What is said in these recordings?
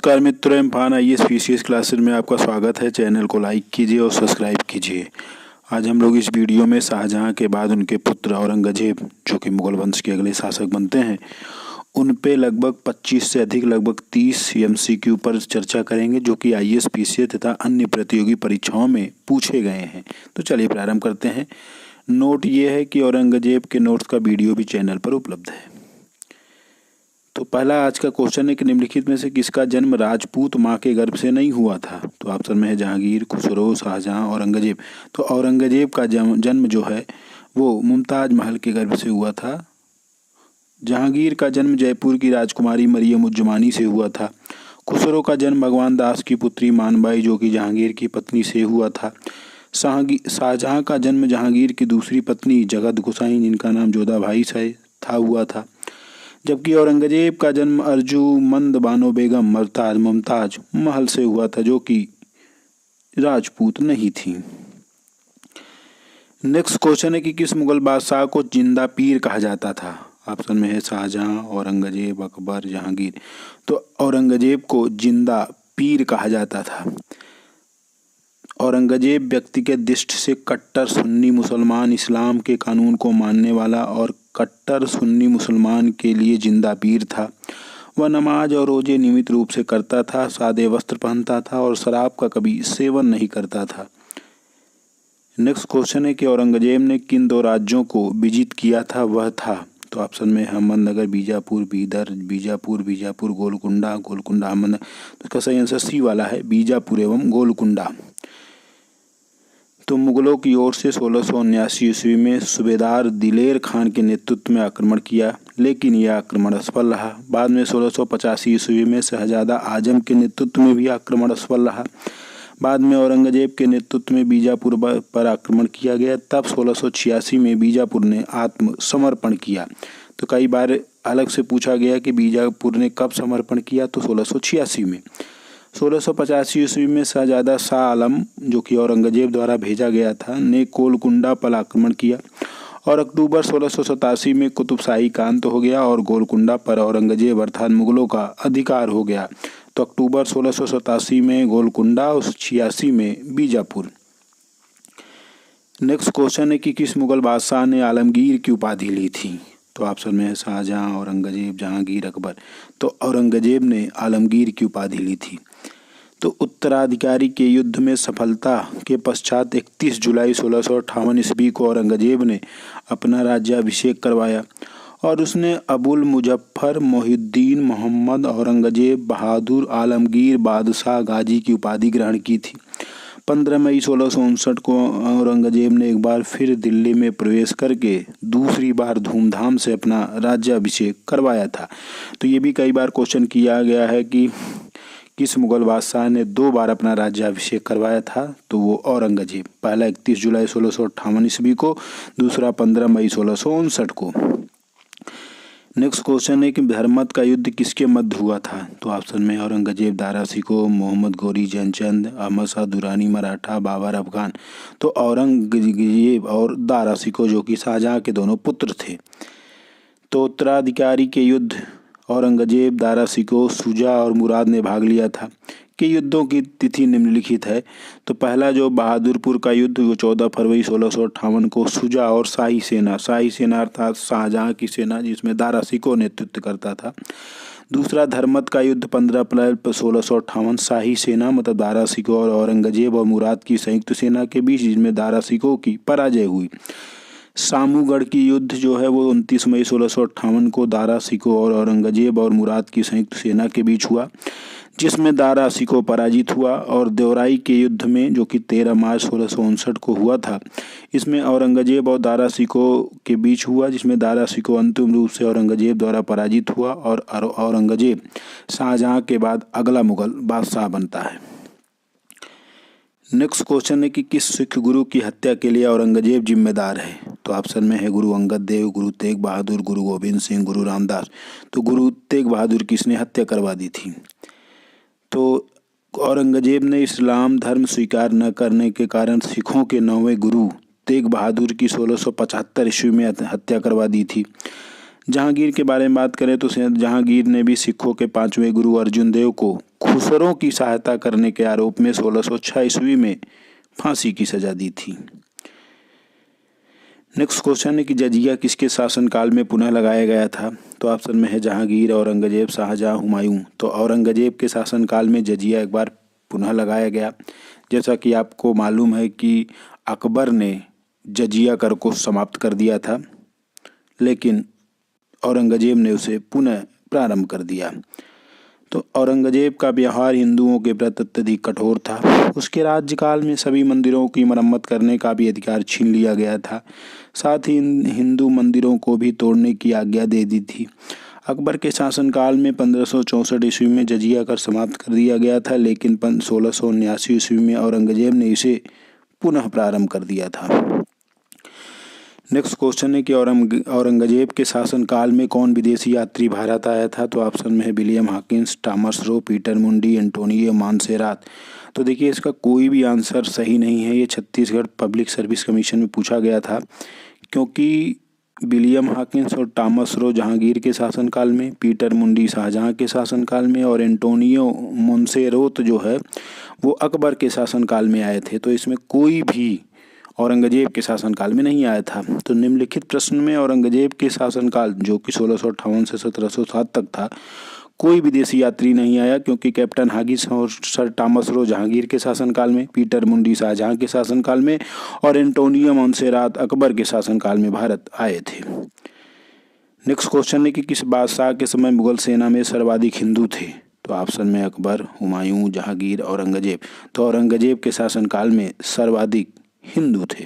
नमस्कार मित्रों, इम्फान IAS PCS classes में आपका स्वागत है। चैनल को लाइक कीजिए और सब्सक्राइब कीजिए। आज हम लोग इस वीडियो में शाहजहां के बाद उनके पुत्र औरंगजेब, जो कि मुगल वंश के अगले शासक बनते हैं, उन पे लगभग 25 से अधिक लगभग 30 MCQ पर चर्चा करेंगे, जो कि IAS PCS तथा अन्य प्रतियोगी परीक्षाओं में पूछे गए हैं। तो चलिए प्रारंभ करते हैं। नोट ये है कि औरंगजेब के नोट्स का वीडियो भी चैनल पर उपलब्ध है। तो पहला आज का क्वेश्चन है कि निम्नलिखित में से किसका जन्म राजपूत माँ के गर्भ से नहीं हुआ था। तो ऑप्शन में है जहांगीर, खुसरो, शाहजहां, औरंगजेब। तो औरंगजेब का जन्म जो है वो मुमताज महल के गर्भ से हुआ था। जहांगीर का जन्म जयपुर की राजकुमारी मरियम उज जमानी से हुआ था। खुसरो का जन्म भगवान दास की पुत्री मानबाई, जो कि जहांगीर की पत्नी से हुआ था। शाहजहां का जन्म जहांगीर की दूसरी पत्नी जगत गोसाई, जिनका नाम जोधाबाई से हुआ था। जबकि औरंगजेब का जन्म अर्जुमंद बानो बेगम मुमताज महल से हुआ था, जो कि राजपूत नहीं थी। नेक्स्ट क्वेश्चन है कि किस मुगल बादशाह को जिंदा पीर कहा जाता था। ऑप्शन में है शाहजहां, औरंगजेब, अकबर, जहांगीर। तो औरंगजेब को जिंदा पीर कहा जाता था। औरंगजेब व्यक्तिगत दृष्टि से कट्टर सुन्नी मुसलमान, इस्लाम के कानून को मानने वाला और कट्टर सुन्नी मुसलमान के लिए जिंदा पीर था। वह नमाज और रोजे नियमित रूप से करता था, सादे वस्त्र पहनता था और शराब का कभी सेवन नहीं करता था। नेक्स्ट क्वेश्चन है कि औरंगजेब ने किन दो राज्यों को विजित किया था, वह था। तो ऑप्शन में अहमदनगर, बीजापुर, बीजापुर, गोलकुंडा, अहमदनगर। तो इसका सही आंसर सी वाला है, बीजापुर एवं गोलकुंडा। तो मुगलों की ओर से 1679 ईस्वी में सूबेदार दिलेर खान के नेतृत्व में आक्रमण किया, लेकिन यह आक्रमण असफल रहा। बाद में 1685 ईस्वी में शहजादा आजम के नेतृत्व में भी आक्रमण असफल रहा। बाद में औरंगजेब के नेतृत्व में बीजापुर पर आक्रमण किया गया। तब 1686 में बीजापुर ने आत्मसमर्पण किया। तो कई बार अलग से पूछा गया कि बीजापुर ने कब समर्पण किया, तो 1686 में। 1685 ईस्वी में शहजादा शाह आलम, जो कि औरंगजेब द्वारा भेजा गया था, ने गोलकुंडा पर आक्रमण किया और अक्टूबर 1687 में कुतुबशाही का अंत हो गया और गोलकुंडा पर औरंगजेब अर्थात मुगलों का अधिकार हो गया। तो अक्टूबर 1687 में गोलकुंडा और 86 में बीजापुर। नेक्स्ट क्वेश्चन है कि किस मुगल बादशाह ने आलमगीर की उपाधि ली थी। तो ऑप्शन में है शाहजहां, औरंगजेब, जहांगीर, अकबर। तो औरंगजेब ने आलमगीर की उपाधि ली थी। तो उत्तराधिकारी के युद्ध में सफलता के पश्चात 31 जुलाई 1658 ईस्वी को औरंगजेब ने अपना राज्याभिषेक करवाया और उसने अबुल मुजफ्फर मोहिउद्दीन मोहम्मद औरंगजेब बहादुर आलमगीर बादशाह गाजी की उपाधि ग्रहण की थी। 15 मई 1659 को औरंगजेब ने एक बार फिर दिल्ली में प्रवेश करके दूसरी बार धूमधाम से अपना राज्याभिषेक करवाया था। तो ये भी कई बार क्वेश्चन किया गया है कि किस मुगल बादशाह ने 2 बार अपना राज्याभिषेक करवाया था। तो वो औरंगजेब, पहला 31 जुलाई 1658 ईस्वी को, दूसरा 15 मई 1659 को। नेक्स्ट क्वेश्चन है कि धर्मत का युद्ध किसके मध्य हुआ था। तो ऑप्शन में औरंगजेब, दारा शिकोह, मोहम्मद घोरी जयचंद, अहमद शाह दुरानी मराठा, बाबर अफगान। तो औरंगजेब और दारा शिकोह, जो कि शाहजहां के दोनों पुत्र थे। तो उत्तराधिकारी के युद्ध औरंगजेब, दारा शिकोह, शुजा और मुराद ने भाग लिया था। के युद्धों की तिथि निम्नलिखित है। तो पहला जो बहादुरपुर का युद्ध वो 14 फरवरी 1658 को शुजा और शाही सेना अर्थात शाहजहां की सेना, जिसमें दारा शिकोह नेतृत्व करता था। दूसरा धर्मत का युद्ध 15 अप्रैल 1658 शाही सेना मतलब दारा शिकोह और औरंगजेब और मुराद की संयुक्त सेना के बीच, जिसमें दारा शिकोह की पराजय हुई। सामूगढ़ की युद्ध जो है वो 29 मई 1658 को दारा शिकोह और औरंगजेब और मुराद की संयुक्त सेना के बीच हुआ, जिसमें दारा शिकोह पराजित हुआ। और देवराई के युद्ध में, जो कि 13 मार्च 1659 को हुआ था, इसमें औरंगजेब और दारा शिकोह के बीच हुआ, जिसमें दारा शिकोह अंतिम रूप से औरंगजेब द्वारा पराजित हुआ और औरंगजेब शाहजहां के बाद अगला मुगल बादशाह बनता है। नेक्स्ट क्वेश्चन है कि किस सिख गुरु की हत्या के लिए औरंगजेब जिम्मेदार है। तो ऑप्शन में है गुरु अंगद देव, गुरु तेग बहादुर, गुरु गोविंद सिंह, गुरु रामदास। तो गुरु तेग बहादुर की इसने हत्या करवा दी थी। तो औरंगजेब ने इस्लाम धर्म स्वीकार न करने के कारण सिखों के 9वें गुरु तेग बहादुर की 1675 ईस्वी में हत्या करवा दी थी। जहांगीर के बारे में बात करें तो जहांगीर ने भी सिखों के 5वें गुरु अर्जुन देव को खुसरों की सहायता करने के आरोप में 1606 ईस्वी में फांसी की सजा दी थी। नेक्स्ट क्वेश्चन है कि जजिया किसके शासनकाल में पुनः लगाया गया था? तो ऑप्शन में है जहांगीर, औरंगजेब, शाहजहां, हुमायूं। तो औरंगजेब के शासनकाल में जजिया एक बार पुनः लगाया गया। जैसा कि आपको मालूम है कि अकबर ने जजिया कर को समाप्त कर दिया था, लेकिन औरंगजेब ने उसे पुनः प्रारंभ कर दिया। तो औरंगजेब का व्यवहार हिंदुओं के प्रति अत्यधिक कठोर था। उसके राज्यकाल में सभी मंदिरों की मरम्मत करने का भी अधिकार छीन लिया गया था। साथ ही हिंदू मंदिरों को भी तोड़ने की आज्ञा दे दी थी। अकबर के शासनकाल में 1564 ईस्वी में जजिया कर समाप्त कर दिया गया था, लेकिन 1679 ईस्वी में औरंगजेब ने इसे पुनः प्रारंभ कर दिया था। नेक्स्ट क्वेश्चन है कि औरंगजेब के शासनकाल में कौन विदेशी यात्री भारत आया था? तो ऑप्शन में है William Hawkins, Thomas Roe, Peter मुंडी, एंटोनियो मॉन्सेरात। तो देखिए इसका कोई भी आंसर सही नहीं है। ये छत्तीसगढ़ पब्लिक सर्विस कमीशन में पूछा गया था, क्योंकि विलियम हॉकिंस और थॉमस रो जहांगीर के शासनकाल में, पीटर मुंडी शाहजहां के शासनकाल में और एंटोनियो मोंसेरात जो है वो अकबर के शासनकाल में आए थे। तो इसमें कोई भी औरंगजेब के शासनकाल में नहीं आया था। तो निम्नलिखित प्रश्न में औरंगजेब के शासनकाल जो कि 1658 से 1707 तक था, कोई विदेशी यात्री नहीं आया, क्योंकि कैप्टन हागिस और सर थॉमस रो जहांगीर के शासनकाल में, पीटर मुंडी शाहजहां के शासनकाल में और एंटोनियो मोंसेरात अकबर के शासनकाल में भारत आए थे। नेक्स्ट क्वेश्चन है कि किस बादशाह के समय मुगल सेना में सर्वाधिक हिंदू थे? तो ऑप्शन में अकबर, हुमायूं, जहांगीर, औरंगजेब। तो औरंगजेब के शासनकाल में सर्वाधिक हिंदू थे।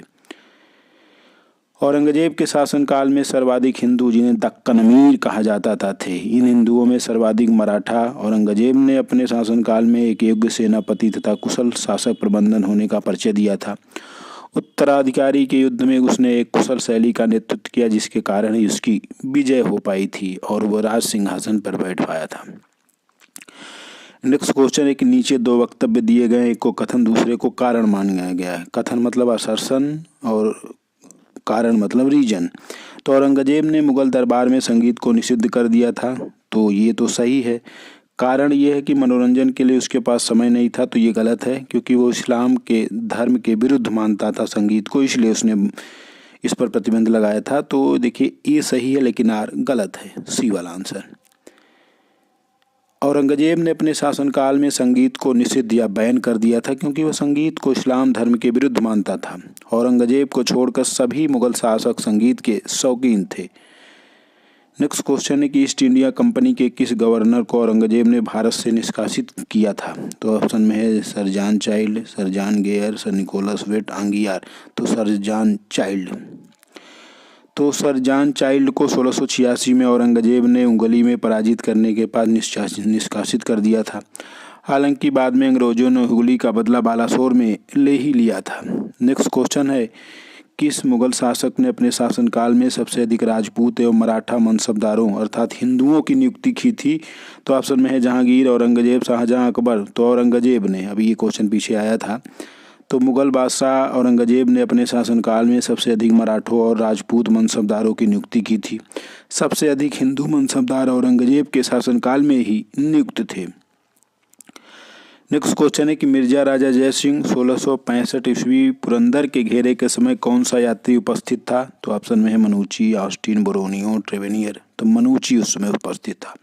औरंगजेब के शासनकाल में सर्वाधिक हिंदू, जिन्हें दक्कन अमीर कहा जाता था, थे। इन हिंदुओं में सर्वाधिक मराठा। औरंगजेब ने अपने शासनकाल में एक योग्य सेनापति तथा कुशल शासक प्रबंधन होने का परिचय दिया था। उत्तराधिकारी के युद्ध में उसने एक कुशल शैली का नेतृत्व किया, जिसके कारण ही उसकी विजय हो पाई थी और वह राज सिंहासन पर बैठ पाया था। नेक्स्ट क्वेश्चन है कि नीचे दो वक्तव्य दिए गए, एक को कथन दूसरे को कारण माना गया है। कथन मतलब असर्शन और कारण मतलब रीजन। तो औरंगजेब ने मुगल दरबार में संगीत को निषिद्ध कर दिया था, तो ये तो सही है। कारण ये है कि मनोरंजन के लिए उसके पास समय नहीं था, तो ये गलत है, क्योंकि वो इस्लाम के धर्म के विरुद्ध मानता था संगीत को, इसलिए उसने इस पर प्रतिबंध लगाया था। तो देखिए ये सही है, लेकिन आर गलत है, सी वाला आंसर। औरंगजेब ने अपने शासनकाल में संगीत को निषिद्ध या बैन कर दिया था, क्योंकि वह संगीत को इस्लाम धर्म के विरुद्ध मानता था। औरंगजेब को छोड़कर सभी मुगल शासक संगीत के शौकीन थे। नेक्स्ट क्वेश्चन है कि ईस्ट इंडिया कंपनी के किस गवर्नर को औरंगजेब ने भारत से निष्कासित किया था? तो ऑप्शन में है sir John Child, sir John Gayer, sir Nicholas Waite Aungier. तो सर जॉन चाइल्ड। तो सर जॉन चाइल्ड को 1686 में औरंगजेब ने उंगली में पराजित करने के बाद निष्कासित कर दिया था। हालांकि बाद में अंग्रेजों ने उंगली का बदला बालासोर में ले ही लिया था। नेक्स्ट क्वेश्चन है किस मुगल शासक ने अपने शासनकाल में सबसे अधिक राजपूत एवं मराठा मनसबदारों अर्थात हिंदुओं की नियुक्ति की थी? तो ऑप्शन में है जहांगीर, औरंगजेब, शाहजहां, अकबर। तो औरंगजेब ने, अभी ये क्वेश्चन पीछे आया था। तो मुगल बादशाह औरंगजेब ने अपने शासनकाल में सबसे अधिक मराठों और राजपूत मनसबदारों की नियुक्ति की थी। सबसे अधिक हिंदू मनसबदार औरंगजेब के शासनकाल में ही नियुक्त थे। नेक्स्ट क्वेश्चन है कि मिर्जा राजा जय सिंह 1665 ईस्वी पुरंदर के घेरे के समय कौन सा यात्री उपस्थित था? तो ऑप्शन में है मनुची, ऑस्टिन, बोरोनियो, ट्रेवेनियर। तो मनुची उस समय उपस्थित था।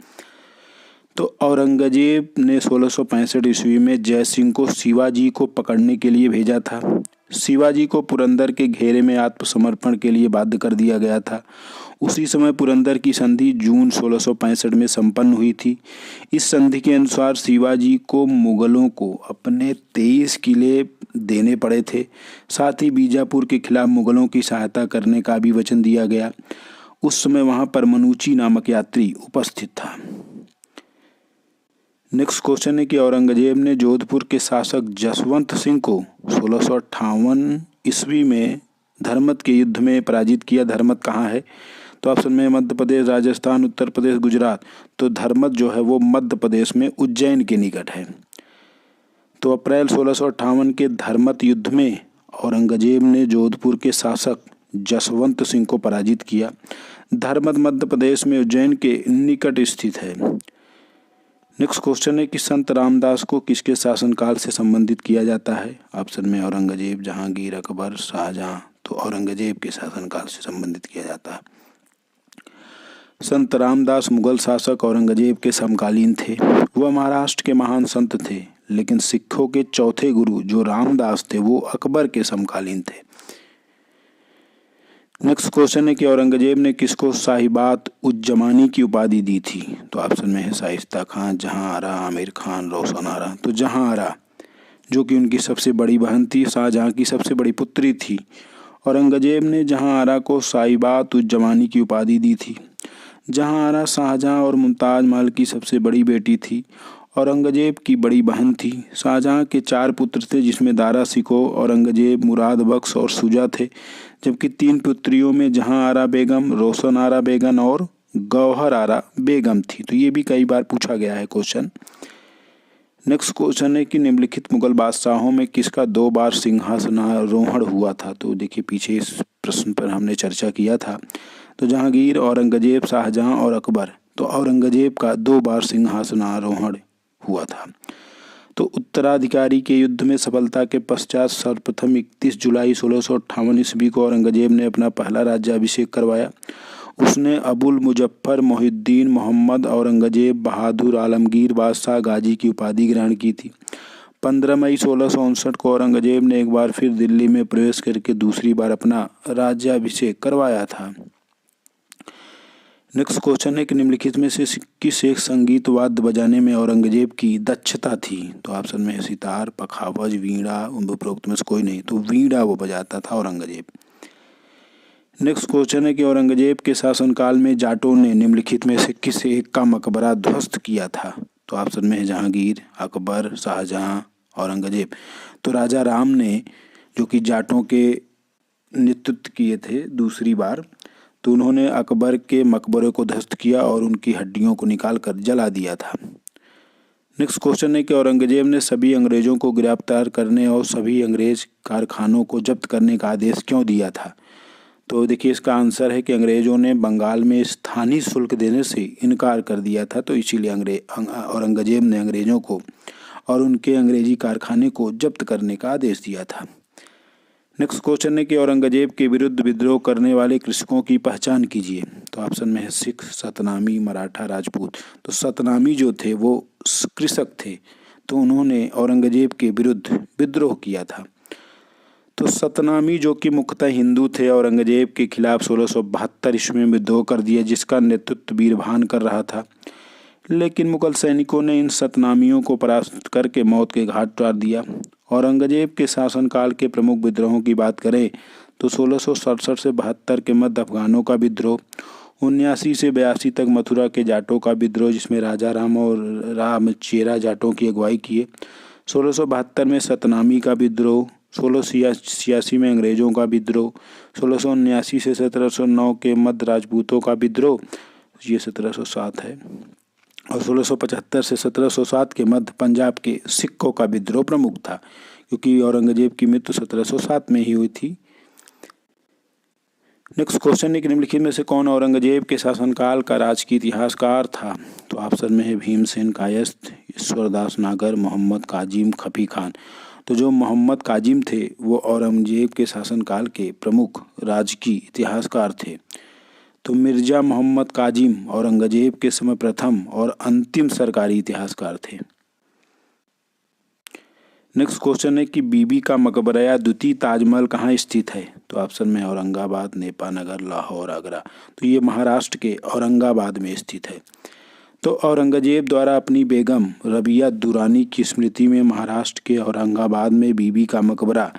तो औरंगजेब ने 1665 ईस्वी में जय सिंह को शिवाजी को पकड़ने के लिए भेजा था। शिवाजी को पुरंदर के घेरे में आत्मसमर्पण के लिए बाध्य कर दिया गया था। उसी समय पुरंदर की संधि जून 1665 में संपन्न हुई थी। इस संधि के अनुसार शिवाजी को मुगलों को अपने 23 किले देने पड़े थे। साथ ही बीजापुर के खिलाफ मुगलों की सहायता करने का भी वचन दिया गया। उस समय वहां पर मनुची नामक यात्री उपस्थित था। नेक्स्ट क्वेश्चन है कि औरंगजेब ने जोधपुर के शासक जसवंत सिंह को 1658 ईस्वी में धर्मत के युद्ध में पराजित किया। धर्मत कहाँ है? तो ऑप्शन में मध्य प्रदेश, राजस्थान, उत्तर प्रदेश, गुजरात। तो धर्मत जो है वो मध्य प्रदेश में उज्जैन के निकट है। तो अप्रैल 1658 के धर्मत युद्ध में औरंगजेब ने जोधपुर के शासक जसवंत सिंह को पराजित किया। धर्मत मध्य प्रदेश में उज्जैन के निकट स्थित है। नेक्स्ट क्वेश्चन है कि संत रामदास को किसके शासनकाल से संबंधित किया जाता है? ऑप्शन में औरंगजेब, जहांगीर, अकबर, शाहजहां। तो औरंगजेब के शासनकाल से संबंधित किया जाता है। संत रामदास मुगल शासक औरंगजेब के समकालीन थे। वह महाराष्ट्र के महान संत थे, लेकिन सिखों के चौथे गुरु जो रामदास थे वो अकबर के समकालीन थे। नेक्स्ट क्वेश्चन है कि औरंगजेब ने किसको साहिबात उज्जमानी की उपाधि दी थी? तो ऑप्शन में है शाइस्ता खान, जहां आरा, आमिर खान, रोशन आरा। तो जहां आरा जो कि उनकी सबसे बड़ी बहन थी, शाहजहां की सबसे बड़ी पुत्री थी। औरंगजेब ने जहां आरा को साहिबात उज्जमानी की उपाधि दी थी। जहां आरा शाहजहां और मुमताज महल की सबसे बड़ी बेटी थी। औरंगजेब की बड़ी बहन थी। शाहजहां के 4 पुत्र थे, जिसमें दारा शिकोह, औरंगजेब, मुराद बख्श और शुजा थे। जबकि 3 पुत्रियों में जहां आरा बेगम, रोशन आरा बेगम और गौहर आरा बेगम थी। तो ये भी कई बार पूछा गया है क्वेश्चन। नेक्स्ट क्वेश्चन है कि निम्नलिखित मुगल बादशाहों में किसका 2 बार सिंहासनारोहण हुआ था? तो देखिए पीछे इस प्रश्न पर हमने चर्चा किया था। तो जहांगीर, औरंगजेब, शाहजहां और अकबर। तो औरंगजेब का 2 बार सिंहासनारोहण हुआ था। तो उत्तराधिकारी के युद्ध में सफलता के पश्चात सर्वप्रथम 31 जुलाई 1658 ईस्वी को औरंगजेब ने अपना पहला राज्याभिषेक करवाया। उसने अबुल मुजफ्फर मोहिउद्दीन मोहम्मद औरंगजेब बहादुर आलमगीर बादशाह गाजी की उपाधि ग्रहण की थी। 15 मई 1659 को औरंगजेब ने एक बार फिर दिल्ली में प्रवेश करके दूसरी बार अपना राज्याभिषेक करवाया था। नेक्स्ट क्वेश्चन है कि निम्नलिखित में से किस एक संगीत वाद्य बजाने में औरंगजेब की दक्षता थी? तो ऑप्शन में है सितार, पखावज, वीणा। उपरोक्त में से कोई नहीं। तो वीणा वो बजाता था औरंगजेब। नेक्स्ट क्वेश्चन है कि औरंगजेब के शासनकाल में जाटों ने निम्नलिखित में से किस एक का मकबरा ध्वस्त किया था? तो ऑप्शन में है जहांगीर, अकबर, शाहजहां, औरंगजेब। तो राजा राम ने, जो कि जाटों के नेतृत्व किए थे दूसरी बार, तो उन्होंने अकबर के मकबरे को ध्वस्त किया और उनकी हड्डियों को निकाल कर जला दिया था। नेक्स्ट क्वेश्चन है कि औरंगजेब ने सभी अंग्रेजों को गिरफ्तार करने और सभी अंग्रेज कारखानों को जब्त करने का आदेश क्यों दिया था? तो देखिए इसका आंसर है कि अंग्रेजों ने बंगाल में स्थानीय शुल्क देने से इनकार कर दिया था, तो इसीलिए औरंगजेब ने अंग्रेजों को और उनके अंग्रेजी कारखाने को जब्त करने का आदेश दिया था। नेक्स्ट क्वेश्चन है कि औरंगजेब के विरुद्ध विद्रोह करने वाले कृषकों की पहचान कीजिए। तो ऑप्शन में है सिख, सतनामी, मराठा, राजपूत। तो सतनामी जो थे वो कृषक थे, तो उन्होंने औरंगजेब के विरुद्ध विद्रोह किया था। तो सतनामी जो कि मुख्यतः हिंदू थे, औरंगजेब के खिलाफ 1672 ईस्वी में विद्रोह कर दिया, जिसका नेतृत्व बीरभान कर रहा था। लेकिन मुगल सैनिकों ने इन सतनामियों को परास्त करके मौत के घाट उतार दिया। औरंगजेब के शासनकाल के प्रमुख विद्रोहों की बात करें तो 1667 से 72 के मध्य अफगानों का विद्रोह, 79 से 82 तक मथुरा के जाटों का विद्रोह, जिसमें राजा राम और रामचेरा जाटों की अगुवाई किए। 1672 में सतनामी का विद्रोह, 1686 में अंग्रेजों का विद्रोह, 1679 से 1709 के मध्य राजपूतों का विद्रोह, ये 1707 है, और 1675 से 1707 के मध्य पंजाब के सिखों का विद्रोह प्रमुख था, क्योंकि औरंगजेब की मृत्यु 1707 में ही हुई थी। नेक्स्ट क्वेश्चन है कि निम्नलिखित में से कौन औरंगजेब के शासनकाल का राजकीय इतिहासकार था? तो ऑप्शन में है भीमसेन कायस्थ, ईश्वरदास नागर, मोहम्मद काजिम, खफी खान। तो जो मोहम्मद काजिम थे वो औरंगजेब के शासनकाल के प्रमुख राजकीय इतिहासकार थे। तो मिर्जा मोहम्मद काजिम औरंगजेब के समय प्रथम और अंतिम सरकारी इतिहासकार थे। नेक्स्ट क्वेश्चन है कि बीबी का मकबरा या द्वितीय ताजमहल कहाँ स्थित है? तो ऑप्शन में औरंगाबाद, नेपानगर, लाहौर, आगरा। तो ये महाराष्ट्र के औरंगाबाद में स्थित है। तो औरंगजेब द्वारा अपनी बेगम रबिया दुरानी की स्मृति में महाराष्ट्र के औरंगाबाद में बीबी का मकबरा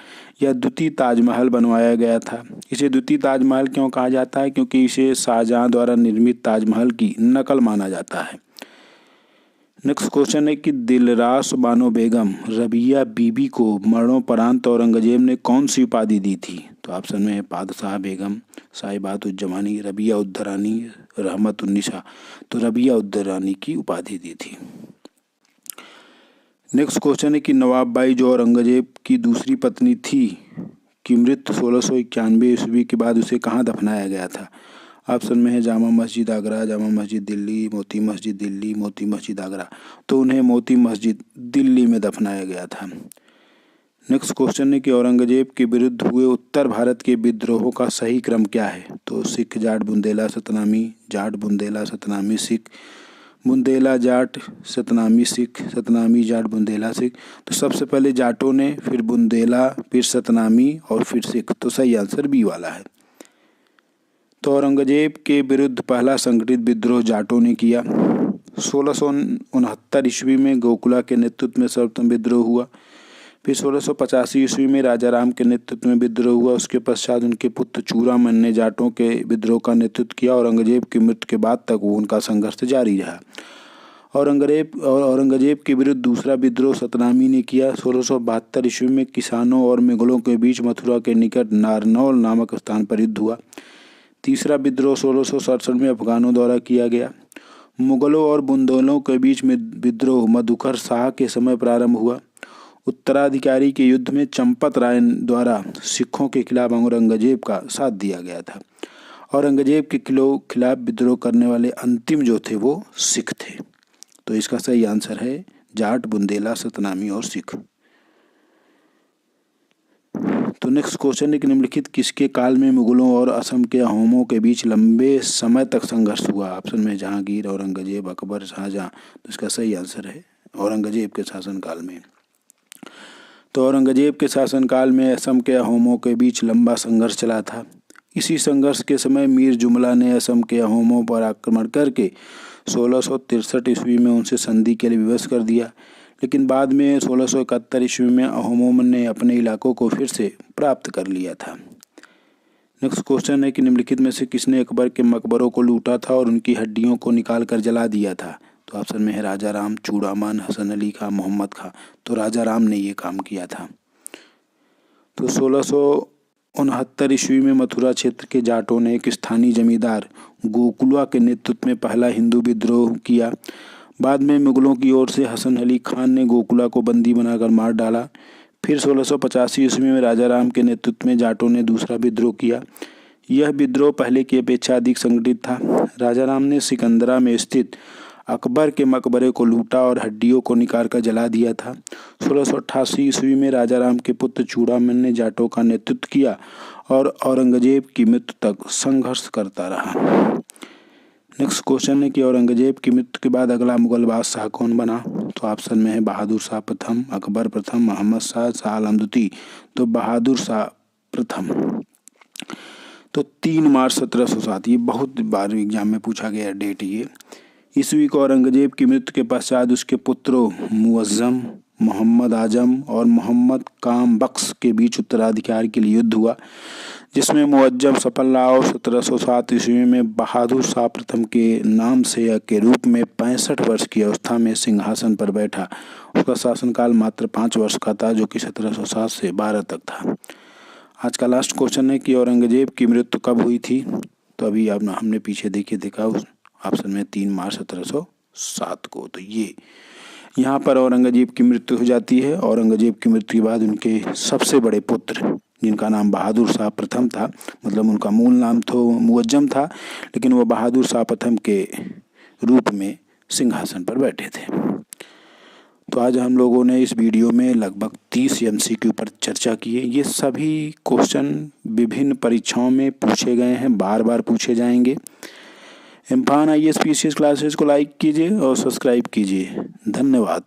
या द्वितीय ताजमहल बनवाया गया था। इसे द्वितीय ताजमहल क्यों कहा जाता है? क्योंकि इसे शाहजहां द्वारा निर्मित ताजमहल की नकल माना जाता है। नेक्स्ट क्वेश्चन है कि दिलरास बानो बेगम रबिया बीबी को मरणोपरांत औरंगजेब ने कौन सी उपाधि दी थी? तो ऑप्शन में है पादशाह बेगम, साहिबात उज्जमानी, रबिया उद्दरानी, रहमत उन्निसा। तो रबिया उद्दरानी की उपाधि दी थी। नेक्स्ट क्वेश्चन है कि नवाब बाई जो औरंगजेब की दूसरी पत्नी थी की मृत्यु 1691 ईस्वी के बाद उसे कहाँ दफनाया गया था? ऑप्शन में है जामा मस्जिद आगरा, जामा मस्जिद दिल्ली, मोती मस्जिद दिल्ली, मोती मस्जिद आगरा। तो उन्हें मोती मस्जिद दिल्ली में दफनाया गया था। नेक्स्ट क्वेश्चन है कि औरंगजेब के विरुद्ध हुए उत्तर भारत के विद्रोहों का सही क्रम क्या है? तो सिख, जाट, बुंदेला, सतनामी, जाट, बुंदेला, सतनामी, सिख, बुंदेला, जाट, सतनामी, सिख, सतनामी, जाट, बुंदेला, सिख। तो सबसे पहले जाटों ने, फिर बुंदेला, फिर सतनामी और फिर सिख। तो सही आंसर बी वाला है। तो औरंगजेब के विरुद्ध पहला संगठित विद्रोह जाटों ने किया। 1669 ईस्वी में गोकुला के नेतृत्व में सर्वप्रथम विद्रोह हुआ। फिर 1685 ईस्वी में राजा राम के नेतृत्व में विद्रोह हुआ। उसके पश्चात उनके पुत्र चूड़ामन ने जाटों के विद्रोह का नेतृत्व किया। औरंगजेब की मृत्यु के बाद तक वो उनका संघर्ष जारी रहा। औरंगजेब के विरुद्ध दूसरा विद्रोह सतनामी ने किया। 1672 ईस्वी में किसानों और मुगलों के बीच मथुरा के निकट नारनौल नामक स्थान पर युद्ध हुआ। तीसरा विद्रोह 1667 में अफगानों द्वारा किया गया। मुगलों और बुंदेलों के बीच में विद्रोह मधुकर शाह के समय प्रारंभ हुआ। उत्तराधिकारी के युद्ध में चंपत राय द्वारा सिखों के खिलाफ औरंगजेब का साथ दिया गया था। औरंगजेब के खिलाफ विद्रोह करने वाले अंतिम जो थे वो सिख थे। तो इसका सही आंसर है जाट, बुंदेला, सतनामी और सिख। तो नेक्स्ट क्वेश्चन है कि निम्नलिखित किसके काल में मुगलों और असम के अहोमों के बीच लंबे समय तक संघर्ष हुआ? ऑप्शन में जहांगीर, औरंगजेब, अकबर, शाहजहां। तो इसका सही आंसर है औरंगजेब के शासनकाल में। तो औरंगजेब के शासनकाल में असम के अहोमों के बीच लंबा संघर्ष चला था। इसी संघर्ष के समय मीर जुमला ने असम के अहोमों पर आक्रमण करके 1663 ईस्वी में उनसे संधि के लिए विवश कर दिया। लेकिन बाद में 1671 ईस्वी में अहोमों ने अपने इलाकों को फिर से प्राप्त कर लिया था। नेक्स्ट क्वेश्चन है कि निम्नलिखित में से किसने अकबर के मकबरों को लूटा था और उनकी हड्डियों को निकाल कर जला दिया था? तो ऑप्शन में है राजा राम, चूड़ामन, हसन अली खां, मोहम्मद खां। तो राजा राम ने ये काम किया था। तो 1669 ईस्वी में मथुरा क्षेत्र के जाटों ने एक स्थानीय जमींदार गोकुला के नेतृत्व में पहला हिंदू विद्रोह किया। बाद में मुगलों की ओर से हसन अली खान ने गोकुला को बंदी बनाकर मार डाला। फिर 1685 ईस्वी में राजा राम के नेतृत्व में जाटों ने दूसरा विद्रोह किया। यह विद्रोह पहले की अपेक्षा अधिक संगठित था। राजा राम ने सिकंदरा में स्थित अकबर के मकबरे को लूटा और हड्डियों को निकाल कर जला दिया था। 1688 ईस्वी में राजा राम के पुत्र चूड़ामन ने जाटों का नेतृत्व किया और औरंगजेब की मृत्यु तक संघर्ष करता रहा। नेक्स्ट क्वेश्चन है कि औरंगजेब की मृत्यु के बाद अगला मुगल बादशाह कौन बना? तो ऑप्शन में है बहादुर शाह प्रथम, अकबर प्रथम, मोहम्मद शाह, शाह आलम द्वितीय। तो बहादुर शाह प्रथम। तो 3 मार्च 1707, ये बहुत बार एग्जाम में पूछा गया डेट। ये ईस्वी को औरंगजेब की मृत्यु के पश्चात उसके पुत्रों मुअज्जम, मोहम्मद आजम और मोहम्मद काम बख्श के बीच उत्तराधिकार के लिए युद्ध हुआ, जिसमें मुअज्जम सफल रहा और 1707 ईस्वी में बहादुर शाह प्रथम के नाम से के रूप में 65 वर्ष की अवस्था में सिंहासन पर बैठा। उसका शासनकाल मात्र 5 वर्ष का था, जो कि 1707 से 12 तक था। आज का लास्ट क्वेश्चन है कि औरंगजेब की मृत्यु कब हुई थी? तो अभी अब हमने पीछे देखा उस ऑप्शन में 3 मार्च 1707 को। तो ये यहाँ पर औरंगजेब की मृत्यु हो जाती है। औरंगजेब की मृत्यु के बाद उनके सबसे बड़े पुत्र, जिनका नाम बहादुर शाह प्रथम था, मतलब उनका मूल नाम तो मुअज्जम था, लेकिन वो बहादुर शाह प्रथम के रूप में सिंहासन पर बैठे थे। तो आज हम लोगों ने इस वीडियो में लगभग 30 MCQ पर चर्चा की है। ये सभी क्वेश्चन विभिन्न परीक्षाओं में पूछे गए हैं, बार बार पूछे जाएंगे। इम्फान IAS PCS क्लासेस को लाइक कीजिए और सब्सक्राइब कीजिए। धन्यवाद।